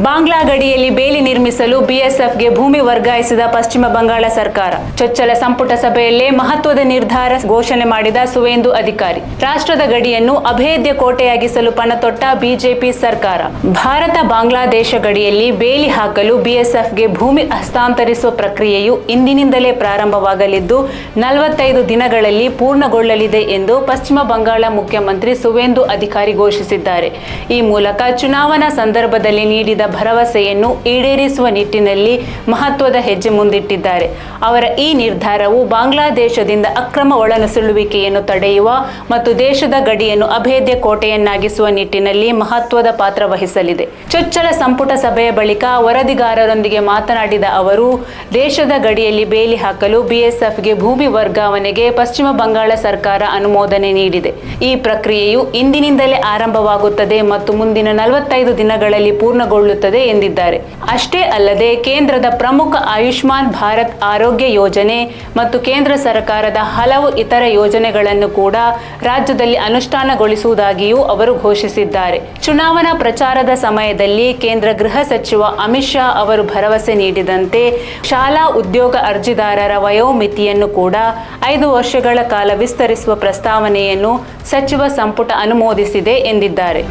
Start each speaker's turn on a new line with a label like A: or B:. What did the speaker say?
A: ಬಾಂಗ್ಲಾ ಗಡಿಯಲ್ಲಿ ಬೇಲಿ ನಿರ್ಮಿಸಲು ಬಿಎಸ್ಎಫ್ಗೆ ಭೂಮಿ ವರ್ಗಾಯಿಸಿದ ಪಶ್ಚಿಮ ಬಂಗಾಳ ಸರ್ಕಾರ. ಚೊಚ್ಚಲ ಸಂಪುಟ ಸಭೆಯಲ್ಲೇ ಮಹತ್ವದ ನಿರ್ಧಾರ ಘೋಷಣೆ ಮಾಡಿದ ಸುವೇಂದು ಅಧಿಕಾರಿ. ರಾಷ್ಟ್ರದ ಗಡಿಯನ್ನು ಅಭೇದ್ಯ ಕೋಟೆಯಾಗಿಸಲು ಪಣತೊಟ್ಟ ಬಿಜೆಪಿ ಸರ್ಕಾರ. ಭಾರತ ಬಾಂಗ್ಲಾದೇಶ ಗಡಿಯಲ್ಲಿ ಬೇಲಿ ಹಾಕಲು ಬಿಎಸ್ಎಫ್ಗೆ ಭೂಮಿ ಹಸ್ತಾಂತರಿಸುವ ಪ್ರಕ್ರಿಯೆಯು ಇಂದಿನಿಂದಲೇ ಪ್ರಾರಂಭವಾಗಲಿದ್ದು 45 ದಿನಗಳಲ್ಲಿ ಪೂರ್ಣಗೊಳ್ಳಲಿದೆ ಎಂದು ಪಶ್ಚಿಮ ಬಂಗಾಳ ಮುಖ್ಯಮಂತ್ರಿ ಸುವೇಂದು ಅಧಿಕಾರಿ ಘೋಷಿಸಿದ್ದಾರೆ. ಈ ಮೂಲಕ ಚುನಾವಣಾ ಸಂದರ್ಭದಲ್ಲಿ ನೀಡಿದ ಭರವಸೆಯನ್ನು ಈಡೇರಿಸುವ ನಿಟ್ಟಿನಲ್ಲಿ ಮಹತ್ವದ ಹೆಜ್ಜೆ ಮುಂದಿಟ್ಟಿದ್ದಾರೆ. ಅವರ ಈ ನಿರ್ಧಾರವು ಬಾಂಗ್ಲಾದೇಶದಿಂದ ಅಕ್ರಮ ಒಳನುಸುಳುವಿಕೆಯನ್ನು ತಡೆಯುವ ಮತ್ತು ದೇಶದ ಗಡಿಯನ್ನು ಅಭೇದ್ಯ ಕೋಟೆಯನ್ನಾಗಿಸುವ ನಿಟ್ಟಿನಲ್ಲಿ ಮಹತ್ವದ ಪಾತ್ರ ವಹಿಸಲಿದೆ. ಚೊಚ್ಚಲ ಸಂಪುಟ ಸಭೆಯ ಬಳಿಕ ವರದಿಗಾರರೊಂದಿಗೆ ಮಾತನಾಡಿದ ಅವರು, ದೇಶದ ಗಡಿಯಲ್ಲಿ ಬೇಲಿ ಹಾಕಲು ಬಿಎಸ್ಎಫ್ಗೆ ಭೂಮಿ ವರ್ಗಾವಣೆಗೆ ಪಶ್ಚಿಮ ಬಂಗಾಳ ಸರ್ಕಾರ ಅನುಮೋದನೆ ನೀಡಿದೆ. ಈ ಪ್ರಕ್ರಿಯೆಯು ಇಂದಿನಿಂದಲೇ ಆರಂಭವಾಗುತ್ತದೆ ಮತ್ತು ಮುಂದಿನ 45 ದಿನಗಳಲ್ಲಿ ಪೂರ್ಣಗೊಳ್ಳುತ್ತದೆ ಎಂದಿದ್ದಾರೆ. ಅಷ್ಟೇ ಅಲ್ಲದೆ ಕೇಂದ್ರದ ಪ್ರಮುಖ ಆಯುಷ್ಮಾನ್ ಭಾರತ್ ಆರೋಗ್ಯ ಯೋಜನೆ ಮತ್ತು ಕೇಂದ್ರ ಸರ್ಕಾರದ ಹಲವು ಇತರ ಯೋಜನೆಗಳನ್ನು ಕೂಡ ರಾಜ್ಯದಲ್ಲಿ ಅನುಷ್ಠಾನಗೊಳಿಸುವುದಾಗಿಯೂ ಅವರು ಘೋಷಿಸಿದ್ದಾರೆ. ಚುನಾವಣಾ ಪ್ರಚಾರದ ಸಮಯದಲ್ಲಿ ಕೇಂದ್ರ ಗೃಹ ಸಚಿವ ಅಮಿತ್ ಶಾ ಅವರು ಭರವಸೆ ನೀಡಿದಂತೆ ಶಾಲಾ ಉದ್ಯೋಗ ಅರ್ಜಿದಾರರ ವಯೋಮಿತಿಯನ್ನು ಕೂಡ 5 ವರ್ಷಗಳ ಕಾಲ ವಿಸ್ತರಿಸುವ ಪ್ರಸ್ತಾವನೆಯನ್ನು ಸಚಿವ ಸಂಪುಟ ಅನುಮೋದಿಸಿದೆ ಎಂದಿದ್ದಾರೆ.